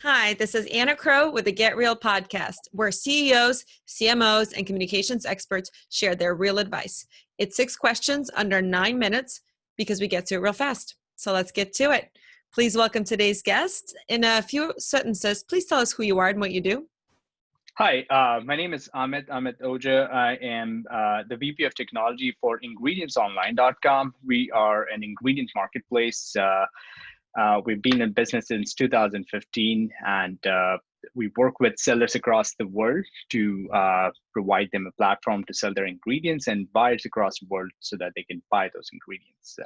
Hi, this is Anna Crowe with the Get Real podcast, where CEOs, CMOs, and communications experts share their real advice. It's 6 questions under 9 minutes because we get to it real fast. So let's get to it. Please welcome today's guest. In a few sentences, please tell us who you are and what you do. Hi, my name is Amit Oja. I am the VP of Technology for IngredientsOnline.com. We are an ingredient marketplace. We've been in business since 2015, and we work with sellers across the world to provide them a platform to sell their ingredients, and buyers across the world so that they can buy those ingredients.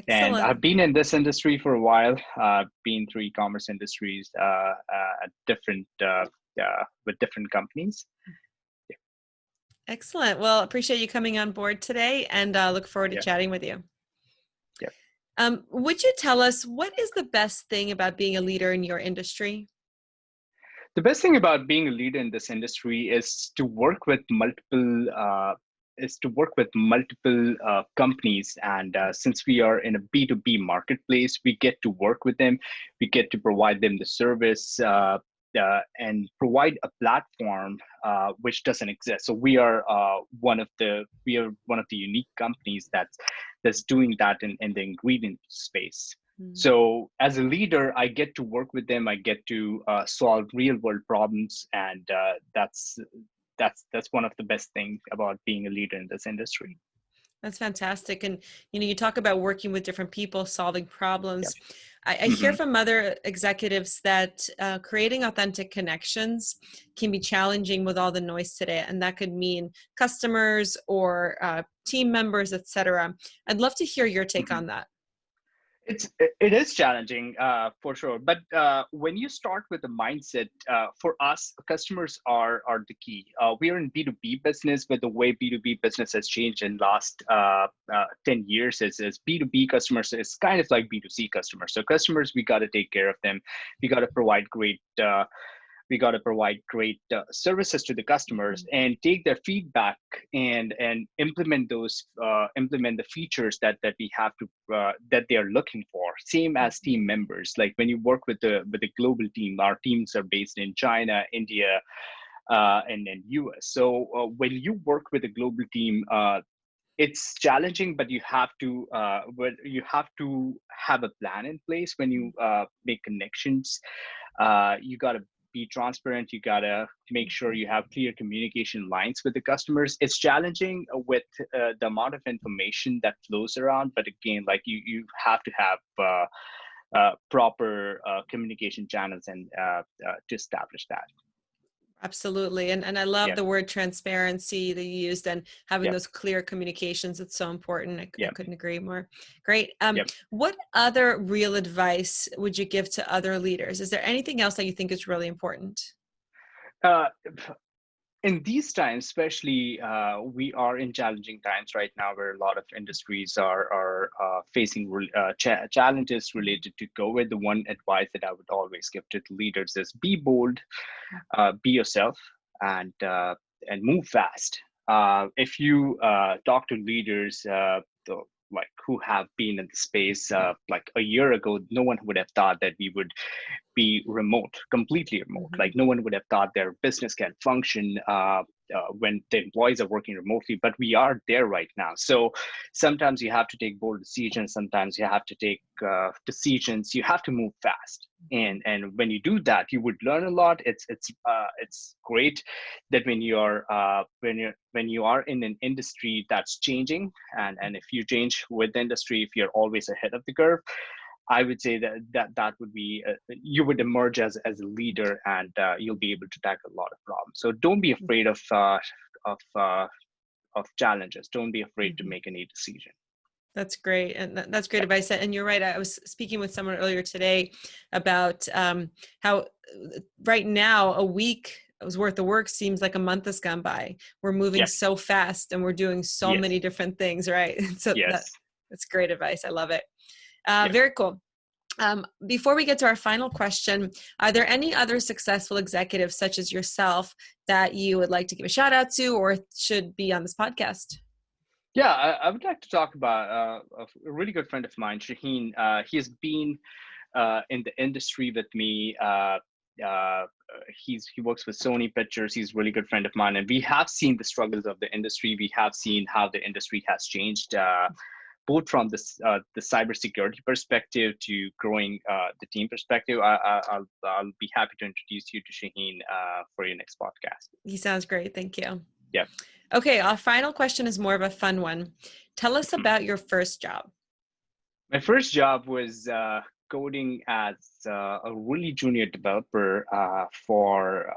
And I've been in this industry for a while. Been through e-commerce industries at different with different companies. Yeah. Excellent. Well, appreciate you coming on board today, and look forward to chatting with you. Yeah. Would you tell us what is the best thing about being a leader in your industry? The best thing about being a leader in this industry is to work with multiple companies. And since we are in a B2B marketplace, we get to work with them. We get to provide them the service and provide a platform which doesn't exist. So we are one of the unique companies that's doing that in the ingredient space. So as a leader, I get to work with them. I get to solve real world problems, and that's one of the best things about being a leader in this industry. That's fantastic. And, you talk about working with different people, solving problems. Yep. I hear from other executives that creating authentic connections can be challenging with all the noise today. And that could mean customers or team members, et cetera. I'd love to hear your take on that. It is challenging for sure, but when you start with the mindset, for us, customers are the key. We are in B2B business, but the way B2B business has changed in last 10 years is B2B customers is kind of like B2C customers. So customers, we got to take care of them. We got to provide great services to the customers and take their feedback and implement the features that we have to that they are looking for. Same as team members. Like when you work with the global team, our teams are based in China, India, and then US. So when you work with a global team, it's challenging, but you have to have a plan in place when you make connections. You got to be transparent. You got to make sure you have clear communication lines with the customers. It's challenging with the amount of information that flows around, but again, like you have to have proper communication channels and to establish that. Absolutely. And I love the word transparency that you used, and having those clear communications. It's so important. I couldn't agree more. Great. What other real advice would you give to other leaders? Is there anything else that you think is really important? In these times, especially, we are in challenging times right now where a lot of industries are facing challenges related to COVID. The one advice that I would always give to the leaders is be bold, be yourself, and move fast. If you talk to leaders who have been in the space like a year ago, no one would have thought that we would be completely remote. Like no one would have thought their business can function when the employees are working remotely, but we are there right now. So sometimes you have to take bold decisions. Sometimes you have to take decisions. You have to move fast. And when you do that, you would learn a lot. It's great that when you are in an industry that's changing, and if you change with the industry, if you're always ahead of the curve, I would say that would be you would emerge as a leader, and you'll be able to tackle a lot of problems. So don't be afraid of challenges. Don't be afraid to make any decision. That's great. And that's great advice. And you're right. I was speaking with someone earlier today about how right now a week worth of work seems like a month has gone by. We're moving so fast, and we're doing so many different things, right? So that's great advice. I love it. Very cool. Before we get to our final question, are there any other successful executives such as yourself that you would like to give a shout out to or should be on this podcast? Yeah, I would like to talk about a really good friend of mine, Shaheen. He has been in the industry with me. He works with Sony Pictures. He's a really good friend of mine, and we have seen the struggles of the industry. We have seen how the industry has changed, both from the cybersecurity perspective to growing the team perspective. I'll be happy to introduce you to Shaheen for your next podcast. He sounds great. Thank you. Yeah. Okay, our final question is more of a fun one. Tell us about your first job. My first job was coding as a really junior developer for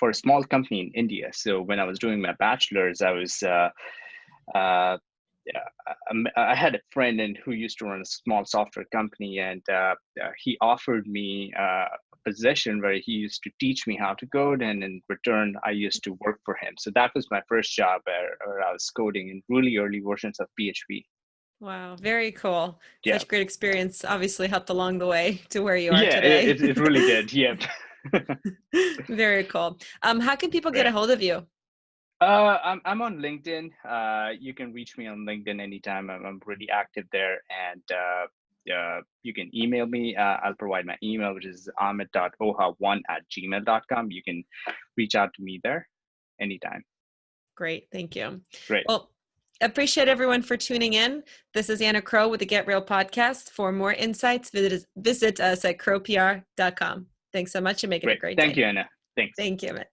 a small company in India. So when I was doing my bachelor's, I was I had a friend who used to run a small software company, and he offered me a position where he used to teach me how to code, and in return, I used to work for him. So that was my first job where I was coding in really early versions of PHP. Wow, very cool. Yeah. Such great experience. Obviously helped along the way to where you are Yeah, today. it really did. Yep. Very cool. How can people get a hold of you? I'm on LinkedIn. You can reach me on LinkedIn anytime. I'm pretty active there, and you can email me. I'll provide my email, which is amit.oha1@gmail.com. You can reach out to me there anytime. Great, thank you. Great. Well, appreciate everyone for tuning in. This is Anna Crowe with the Get Real podcast. For more insights, visit us at crowepr.com. Thanks so much and make it a great day. Thank you, Anna. Thanks. Thank you, Amit.